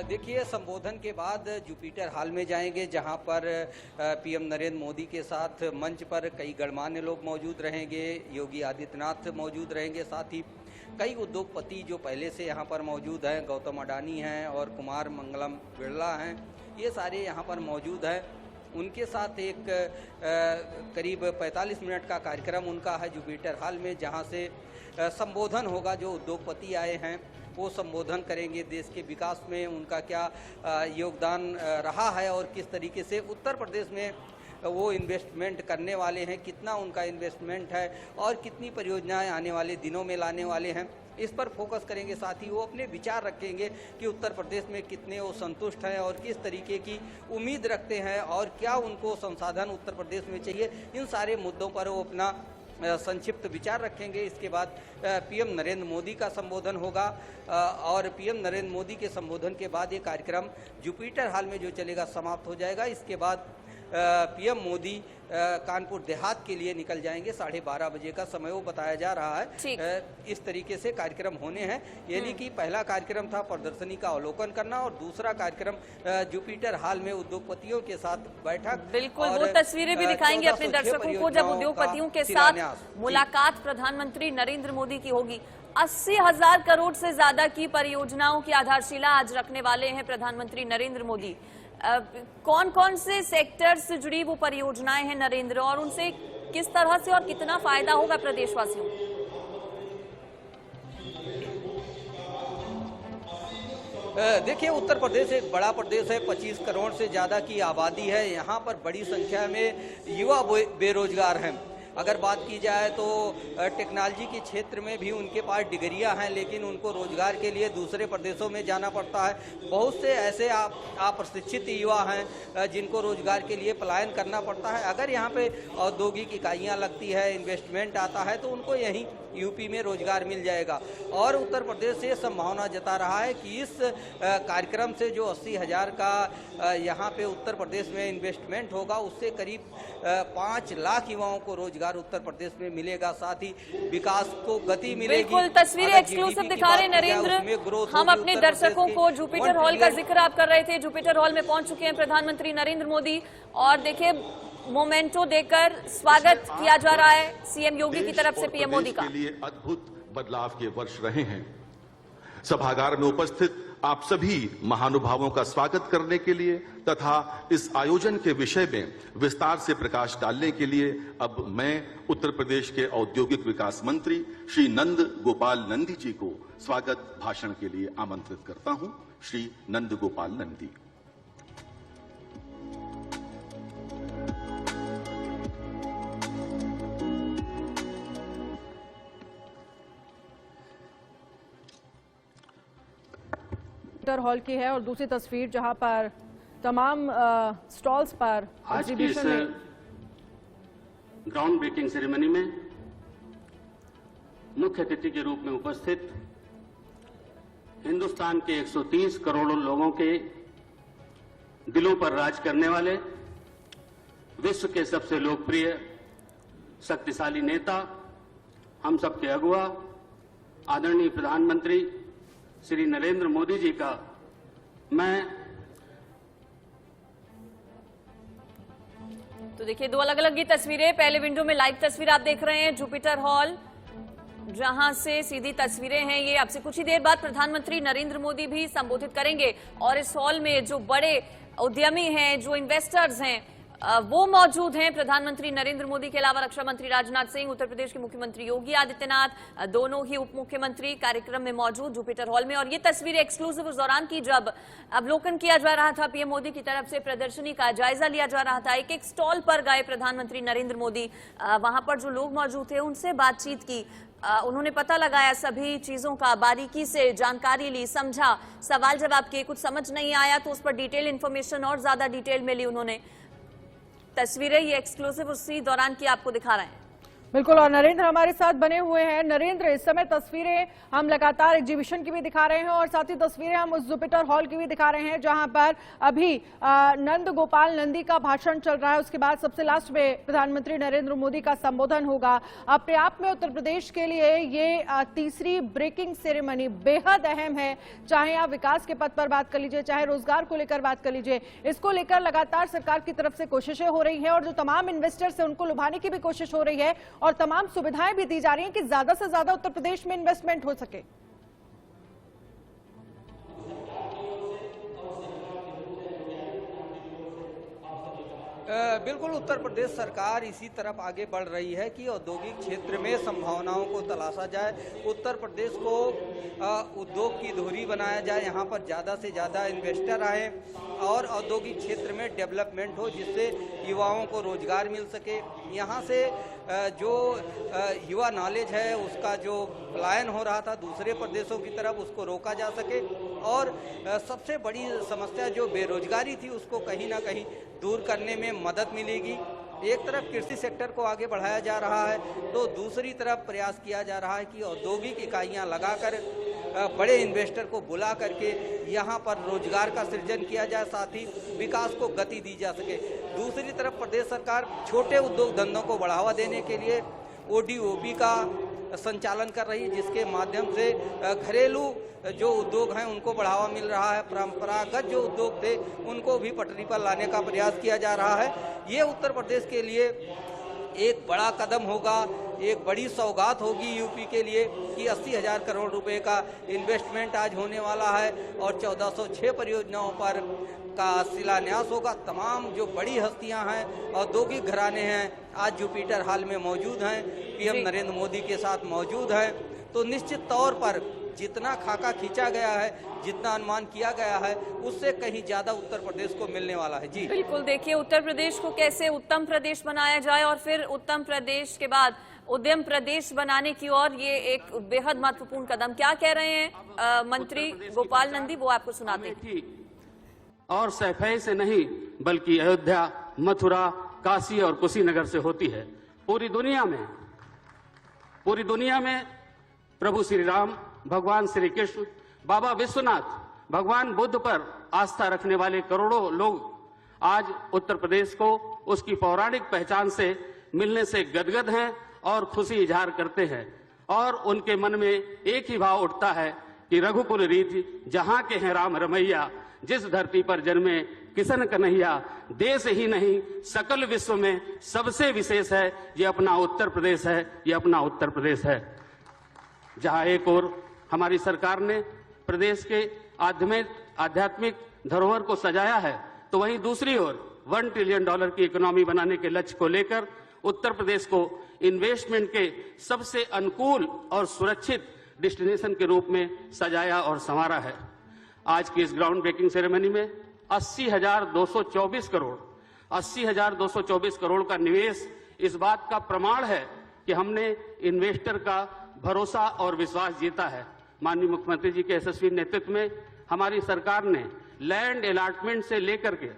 देखिए, संबोधन के बाद जुपिटर हॉल में जाएंगे, जहां पर पीएम नरेंद्र मोदी के साथ मंच पर कई गणमान्य लोग मौजूद रहेंगे, योगी आदित्यनाथ मौजूद रहेंगे, साथ ही कई उद्योगपति जो पहले से यहां पर मौजूद हैं, गौतम अडानी हैं और कुमार मंगलम बिरला हैं, ये सारे यहां पर मौजूद हैं। उनके साथ एक करीब 45 मिनट का कार्यक्रम उनका है जुपिटर हॉल में, जहां से संबोधन होगा। जो उद्योगपति आए हैं वो संबोधन करेंगे, देश के विकास में उनका क्या योगदान रहा है और किस तरीके से उत्तर प्रदेश में वो इन्वेस्टमेंट करने वाले हैं, कितना उनका इन्वेस्टमेंट है और कितनी परियोजनाएं आने वाले दिनों में लाने वाले हैं, इस पर फोकस करेंगे। साथ ही वो अपने विचार रखेंगे कि उत्तर प्रदेश में कितने वो संतुष्ट हैं और किस तरीके की उम्मीद रखते हैं और क्या उनको संसाधन उत्तर प्रदेश में चाहिए। इन सारे मुद्दों पर वो अपना संक्षिप्त विचार रखेंगे। इसके बाद पीएम नरेंद्र मोदी का संबोधन होगा और पीएम नरेंद्र मोदी के संबोधन के बाद ये कार्यक्रम जुपिटर हॉल में जो चलेगा समाप्त हो जाएगा। इसके बाद पीएम मोदी कानपुर देहात के लिए निकल जाएंगे। 12:30 बजे का समय वो बताया जा रहा है। इस तरीके से कार्यक्रम होने हैं, यानी कि पहला कार्यक्रम था प्रदर्शनी का अवलोकन करना और दूसरा कार्यक्रम जुपिटर हॉल में उद्योगपतियों के साथ बैठक। बिल्कुल, वो तस्वीरें भी दिखाएंगे अपने दर्शकों को जब उद्योगपतियों के साथ मुलाकात प्रधानमंत्री नरेंद्र मोदी की होगी। 80,000 करोड़ से ज्यादा की परियोजनाओं की आधारशिला आज रखने वाले हैं प्रधानमंत्री नरेंद्र मोदी। कौन कौन से सेक्टर से जुड़ी वो परियोजनाएं हैं नरेंद्र, और उनसे किस तरह से और कितना फायदा होगा प्रदेशवासियों को? देखिए, उत्तर प्रदेश एक बड़ा प्रदेश है, 25 करोड़ से ज़्यादा की आबादी है। यहाँ पर बड़ी संख्या में युवा बेरोजगार हैं। अगर बात की जाए तो टेक्नोलॉजी के क्षेत्र में भी उनके पास डिग्रियां हैं, लेकिन उनको रोजगार के लिए दूसरे प्रदेशों में जाना पड़ता है। बहुत से ऐसे अप्रशिक्षित युवा हैं जिनको रोजगार के लिए पलायन करना पड़ता है। अगर यहाँ पे औद्योगिक इकाइयाँ लगती है, इन्वेस्टमेंट आता है, तो उनको यहीं यूपी में रोजगार मिल जाएगा। और उत्तर प्रदेश से संभावना जता रहा है कि इस कार्यक्रम से जो 80,000 का यहाँ पे उत्तर प्रदेश में इन्वेस्टमेंट होगा, उससे करीब 5 लाख युवाओं को रोजगार उत्तर प्रदेश में मिलेगा, साथ ही विकास को गति मिलेगी। बिल्कुल, तस्वीरें एक्सक्लूसिव दिखा रहे नरेंद्र। हम अपने दर्शकों को जुपिटर हॉल का जिक्र आप कर रहे थे, जुपिटर हॉल में पहुंच चुके हैं प्रधानमंत्री नरेंद्र मोदी और देखिए मोमेंटो देकर स्वागत किया जा रहा है सीएम योगी की तरफ से पीएम मोदी का। के लिए अद्भुत बदलाव के वर्ष रहे हैं। सभागार में उपस्थित आप सभी महानुभावों का स्वागत करने के लिए तथा इस आयोजन के विषय में विस्तार से प्रकाश डालने के लिए अब मैं उत्तर प्रदेश के औद्योगिक विकास मंत्री श्री नंद गोपाल नंदी जी को स्वागत भाषण के लिए आमंत्रित करता हूं। श्री नंद गोपाल नंदी। हॉल की है और दूसरी तस्वीर जहां पर तमाम स्टॉल्स पर आज की इस एग्जीबिशन में ग्राउंड ब्रेकिंग सेरेमनी में मुख्य अतिथि के रूप में उपस्थित हिंदुस्तान के 130 करोड़ लोगों के दिलों पर राज करने वाले विश्व के सबसे लोकप्रिय शक्तिशाली नेता, हम सबके अगुआ आदरणीय प्रधानमंत्री श्री नरेंद्र मोदी जी का मैं तो देखिए दो अलग अलग ये तस्वीरें, पहले विंडो में लाइव तस्वीर आप देख रहे हैं जुपिटर हॉल जहां से सीधी तस्वीरें हैं ये। आपसे कुछ ही देर बाद प्रधानमंत्री नरेंद्र मोदी भी संबोधित करेंगे और इस हॉल में जो बड़े उद्यमी हैं, जो इन्वेस्टर्स हैं, वो मौजूद हैं। प्रधानमंत्री नरेंद्र मोदी के अलावा रक्षा मंत्री राजनाथ सिंह, उत्तर प्रदेश के मुख्यमंत्री योगी आदित्यनाथ, दोनों ही उप मुख्यमंत्री कार्यक्रम में मौजूद जुपिटर हॉल में। और ये तस्वीर एक्सक्लूसिव उस दौरान की जब अवलोकन किया जा रहा था, पीएम मोदी की तरफ से प्रदर्शनी का जायजा लिया जा रहा था। एक एक स्टॉल पर गए प्रधानमंत्री नरेंद्र मोदी, वहां पर जो लोग मौजूद थे उनसे बातचीत की, उन्होंने पता लगाया सभी चीजों का, बारीकी से जानकारी ली, समझा, सवाल जवाब किए। कुछ समझ नहीं आया तो उस पर डिटेल इन्फॉर्मेशन और ज्यादा डिटेल में ली उन्होंने। तस्वीरें ये एक्सक्लूसिव उसी दौरान की आपको दिखा रहे हैं। बिल्कुल, और नरेंद्र हमारे साथ बने हुए हैं। नरेंद्र, इस समय तस्वीरें हम लगातार एग्जीबिशन की भी दिखा रहे हैं और साथ ही तस्वीरें हम उस जुपिटर हॉल की भी दिखा रहे हैं जहां पर अभी नंद गोपाल नंदी का भाषण चल रहा है। उसके बाद सबसे लास्ट में प्रधानमंत्री नरेंद्र मोदी का संबोधन होगा। अपने आप में उत्तर प्रदेश के लिए ये तीसरी ब्रेकिंग सेरेमनी बेहद अहम है। चाहे आप विकास के पथ पर बात कर लीजिए, चाहे रोजगार को लेकर बात कर लीजिए, इसको लेकर लगातार सरकार की तरफ से कोशिशें हो रही है और जो तमाम इन्वेस्टर्स है उनको लुभाने की भी कोशिश हो रही है और तमाम सुविधाएं भी दी जा रही हैं कि ज्यादा से ज्यादा उत्तर प्रदेश में इन्वेस्टमेंट हो सके। बिल्कुल, उत्तर प्रदेश सरकार इसी तरफ आगे बढ़ रही है कि औद्योगिक क्षेत्र में संभावनाओं को तलाशा जाए, उत्तर प्रदेश को उद्योग की धुरी बनाया जाए, यहाँ पर ज़्यादा से ज़्यादा इन्वेस्टर आए और औद्योगिक क्षेत्र में डेवलपमेंट हो जिससे युवाओं को रोजगार मिल सके। यहाँ से जो युवा नॉलेज है उसका जो पलायन हो रहा था दूसरे प्रदेशों की तरफ, उसको रोका जा सके और सबसे बड़ी समस्या जो बेरोजगारी थी उसको कहीं ना कहीं दूर करने में मदद मिलेगी। एक तरफ कृषि सेक्टर को आगे बढ़ाया जा रहा है तो दूसरी तरफ प्रयास किया जा रहा है कि औद्योगिक इकाइयां लगाकर बड़े इन्वेस्टर को बुला करके यहाँ पर रोजगार का सृजन किया जाए, साथ ही विकास को गति दी जा सके। दूसरी तरफ प्रदेश सरकार छोटे उद्योग धंधों को बढ़ावा देने के लिए ODOP का संचालन कर रही है जिसके माध्यम से घरेलू जो उद्योग हैं उनको बढ़ावा मिल रहा है, परंपरागत जो उद्योग थे उनको भी पटरी पर लाने का प्रयास किया जा रहा है। ये उत्तर प्रदेश के लिए एक बड़ा कदम होगा, एक बड़ी सौगात होगी यूपी के लिए कि 80,000 करोड़ रुपए का इन्वेस्टमेंट आज होने वाला है और 1406 परियोजनाओं पर का शिलान्यास होगा। तमाम जो बड़ी हस्तियां हैं, औद्योगिक घराने हैं, आज जुपिटर हॉल में मौजूद हैं, पीएम नरेंद्र मोदी के साथ मौजूद हैं। तो निश्चित तौर पर जितना खाका खींचा गया है, जितना अनुमान किया गया है, उससे कहीं ज्यादा उत्तर प्रदेश को मिलने वाला है। जी बिल्कुल, देखिए उत्तर प्रदेश को कैसे उत्तम प्रदेश बनाया जाए और फिर उत्तम प्रदेश के बाद उद्यम प्रदेश बनाने की ओर ये एक बेहद महत्वपूर्ण कदम। क्या कह रहे हैं मंत्री गोपाल नंदी, वो आपको सुनाते हैं। और सैफई से नहीं बल्कि अयोध्या, मथुरा, काशी और कुशीनगर से होती है। पूरी पूरी दुनिया में प्रभु श्री राम, भगवान श्री कृष्ण, बाबा विश्वनाथ, भगवान बुद्ध पर आस्था रखने वाले करोड़ों लोग आज उत्तर प्रदेश को उसकी पौराणिक पहचान से मिलने से गदगद हैं और खुशी इजहार करते हैं। और उनके मन में एक ही भाव उठता है कि रघुकुल रीति जहां के हैं राम रमैया, जिस धरती पर जन्मे किशन कन्हैया, देश ही नहीं सकल विश्व में सबसे विशेष है ये अपना उत्तर प्रदेश है, ये अपना उत्तर प्रदेश है। जहां एक ओर हमारी सरकार ने प्रदेश के आध्यात्मिक धरोहर को सजाया है, तो वहीं दूसरी ओर $1 ट्रिलियन की इकोनॉमी बनाने के लक्ष्य को लेकर उत्तर प्रदेश को इन्वेस्टमेंट के सबसे अनुकूल और सुरक्षित डेस्टिनेशन के रूप में सजाया और संवारा है। आज की इस ग्राउंड ब्रेकिंग सेरेमनी में 80,224 करोड़ का निवेश इस बात का प्रमाण है कि हमने इन्वेस्टर का भरोसा और विश्वास जीता है। माननीय मुख्यमंत्री जी के यशस्वी नेतृत्व में हमारी सरकार ने लैंड अलॉटमेंट से लेकर के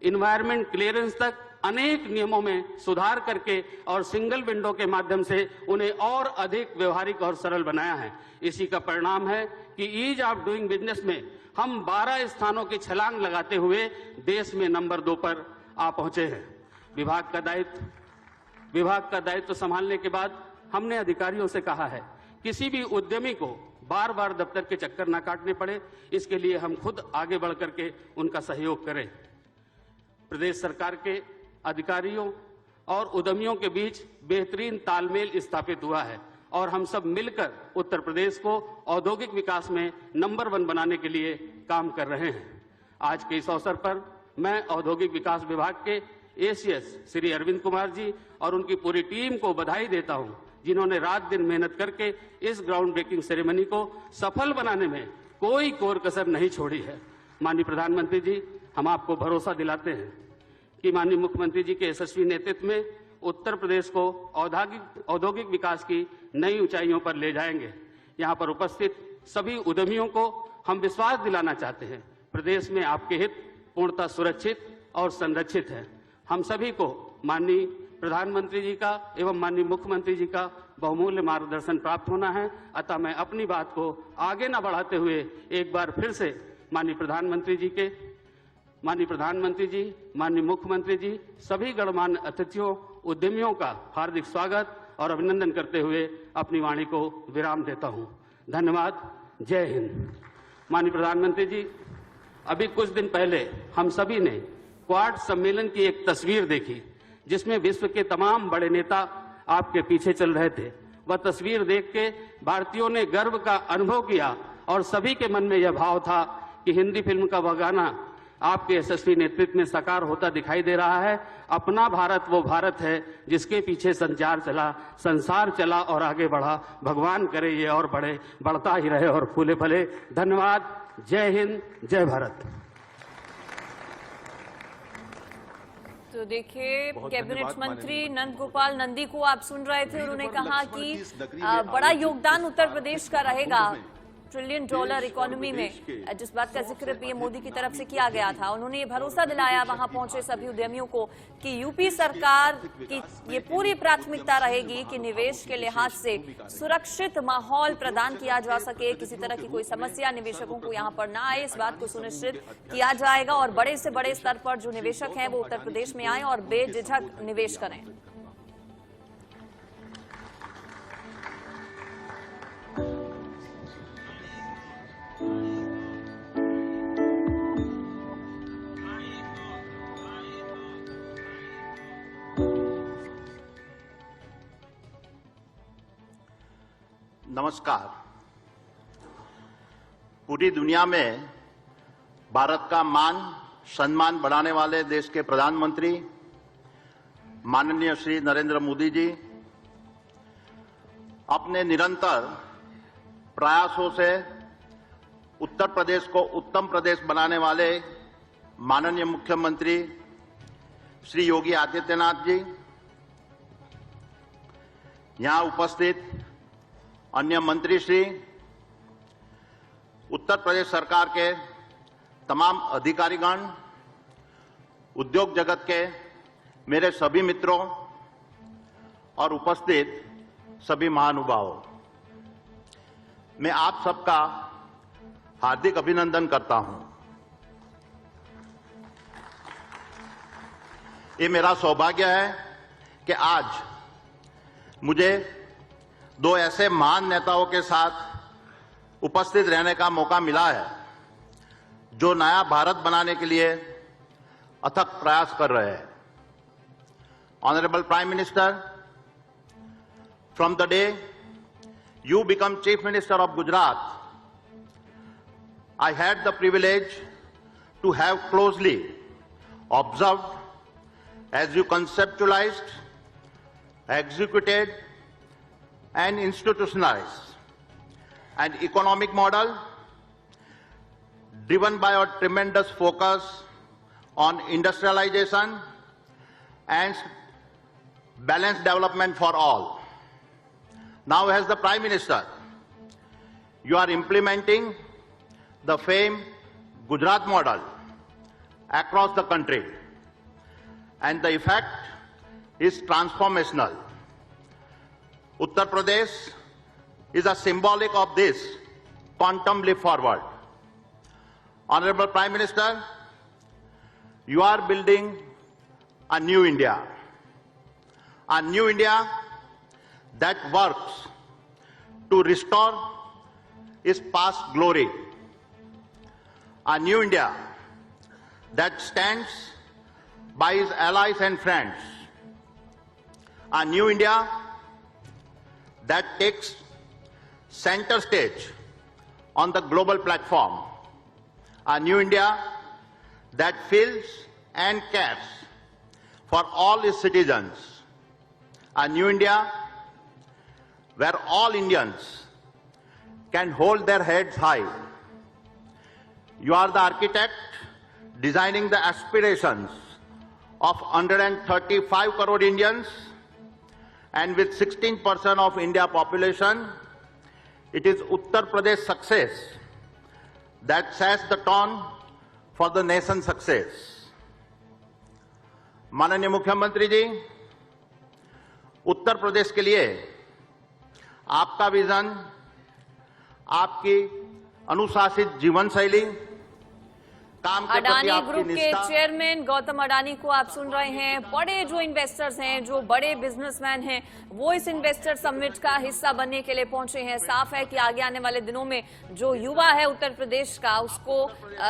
इन्वायरमेंट क्लियरेंस तक अनेक नियमों में सुधार करके और सिंगल विंडो के माध्यम से उन्हें और अधिक व्यवहारिक और सरल बनाया है। इसी का परिणाम है कि ईज ऑफ डूइंग बिजनेस में हम 12 स्थानों की छलांग लगाते हुए देश में नंबर 2 पर आ पहुंचे हैं। विभाग का दायित्व संभालने के बाद हमने अधिकारियों से कहा है किसी भी उद्यमी को बार बार दफ्तर के चक्कर ना काटने पड़े, इसके लिए हम खुद आगे बढ़ करके उनका सहयोग करें। प्रदेश सरकार के अधिकारियों और उद्यमियों के बीच बेहतरीन तालमेल स्थापित हुआ है और हम सब मिलकर उत्तर प्रदेश को औद्योगिक विकास में नंबर 1 बनाने के लिए काम कर रहे हैं। आज के इस अवसर पर मैं औद्योगिक विकास विभाग के एसीएस श्री अरविंद कुमार जी और उनकी पूरी टीम को बधाई देता हूं, जिन्होंने रात दिन मेहनत करके इस ग्राउंड ब्रेकिंग सेरेमनी को सफल बनाने में कोई कोर कसर नहीं छोड़ी है। माननीय प्रधानमंत्री जी, हम आपको भरोसा दिलाते हैं कि माननीय मुख्यमंत्री जी के यशस्वी नेतृत्व में उत्तर प्रदेश को औद्योगिक विकास की नई ऊंचाइयों पर ले जाएंगे। यहां पर उपस्थित सभी उद्यमियों को हम विश्वास दिलाना चाहते हैं, प्रदेश में आपके हित पूर्णतः सुरक्षित और संरक्षित है। हम सभी को माननीय प्रधानमंत्री जी का एवं माननीय मुख्यमंत्री जी का बहुमूल्य मार्गदर्शन प्राप्त होना है। अतः मैं अपनी बात को आगे न बढ़ाते हुए एक बार फिर से माननीय प्रधानमंत्री जी, माननीय मुख्यमंत्री जी, सभी गणमान्य अतिथियों, उद्यमियों का हार्दिक स्वागत और अभिनंदन करते हुए अपनी वाणी को विराम देता हूं। धन्यवाद। जय हिंद। माननीय प्रधानमंत्री जी, अभी कुछ दिन पहले हम सभी ने क्वाड सम्मेलन की एक तस्वीर देखी जिसमें विश्व के तमाम बड़े नेता आपके पीछे चल रहे थे। वह तस्वीर देख के भारतीयों ने गर्व का अनुभव किया और सभी के मन में यह भाव था कि हिंदी फिल्म का वह गाना आपके यशस्वी नेतृत्व में साकार होता दिखाई दे रहा है। अपना भारत वो भारत है जिसके पीछे संसार चला और आगे बढ़ा। भगवान करे ये और बढ़े, बढ़ता ही रहे और फूले फले। धन्यवाद। जय हिंद, जय भारत। तो देखिए, कैबिनेट मंत्री नंद गोपाल नंदी को आप सुन रहे थे। उन्होंने कहा कि बड़ा योगदान उत्तर प्रदेश का रहेगा $1 ट्रिलियन इकोनॉमी में, जिस बात का जिक्र पीएम मोदी की तरफ से किया गया था। उन्होंने ये भरोसा दिलाया वहां पहुंचे सभी उद्यमियों को कि यूपी सरकार की ये पूरी प्राथमिकता रहेगी कि निवेश के लिहाज से सुरक्षित माहौल प्रदान किया जा सके, किसी तरह की कोई समस्या निवेशकों को यहां पर ना आए, इस बात को सुनिश्चित किया जाएगा और बड़े से बड़े स्तर पर जो निवेशक हैं वो उत्तर प्रदेश में आए और बेझिझक निवेश करें। नमस्कार। पूरी दुनिया में भारत का मान सम्मान बढ़ाने वाले देश के प्रधानमंत्री माननीय श्री नरेंद्र मोदी जी अपने निरंतर प्रयासों से उत्तर प्रदेश को उत्तम प्रदेश बनाने वाले माननीय मुख्यमंत्री श्री योगी आदित्यनाथ जी, यहां उपस्थित अन्य मंत्री श्री, उत्तर प्रदेश सरकार के तमाम अधिकारीगण, उद्योग जगत के मेरे सभी मित्रों और उपस्थित सभी महानुभावों, मैं आप सबका हार्दिक अभिनंदन करता हूं। ये मेरा सौभाग्य है कि आज मुझे दो ऐसे महान नेताओं के साथ उपस्थित रहने का मौका मिला है जो नया भारत बनाने के लिए अथक प्रयास कर रहे हैं। Honourable prime minister, from the day you become Chief Minister of Gujarat, I had the privilege to have closely observed as you conceptualized, executed, and institutionalized an economic model driven by a tremendous focus on industrialization and balanced development for all. Now, as the Prime Minister, you are implementing the famed Gujarat model across the country, and the effect is transformational. Uttar Pradesh is a symbolic of this quantum leap forward. Honorable Prime Minister, you are building a new India that works to restore its past glory, a new India that stands by its allies and friends, a new India that takes center stage on the global platform, a new India that feels and cares for all its citizens, a new India where all Indians can hold their heads high. You are the architect designing the aspirations of 135 crore Indians, and with 16% of India population, it is Uttar Pradesh success that sets the tone for the nation's success. माननीय मुख्यमंत्री जी, उत्तर प्रदेश के लिए आपका vision, आपकी अनुशासित जीवन शैली, काम के प्रति अडानी आपकी ग्रुप के निष्ठा, चेयरमैन गौतम अडानी को आप सुन रहे हैं। बड़े जो इन्वेस्टर्स हैं, जो बड़े बिजनेसमैन हैं, वो इस इन्वेस्टर समिट का हिस्सा बनने के लिए पहुंचे हैं। साफ है कि आगे आने वाले दिनों में जो युवा है उत्तर प्रदेश का, उसको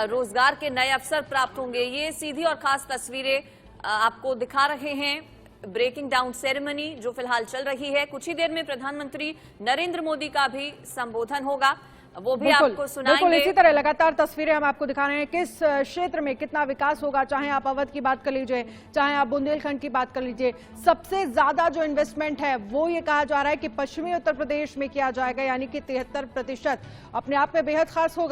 रोजगार के नए अवसर प्राप्त होंगे। ये सीधी और खास तस्वीरें आपको दिखा रहे हैं। ब्रेकिंग डाउन सेरेमनी जो फिलहाल चल रही है, कुछ ही देर में प्रधानमंत्री नरेंद्र मोदी का भी संबोधन होगा, वो भी आपको सुनाएंगे। बिल्कुल, इसी तरह लगातार तस्वीरें हम आपको दिखा रहे हैं किस क्षेत्र में कितना विकास होगा। चाहे आप अवध की बात कर लीजिए, चाहे आप बुंदेलखंड की बात कर लीजिए, सबसे ज्यादा जो इन्वेस्टमेंट है वो ये कहा जा रहा है कि पश्चिमी उत्तर प्रदेश में किया जाएगा, यानी कि 73% अपने आप में बेहद खास होगा।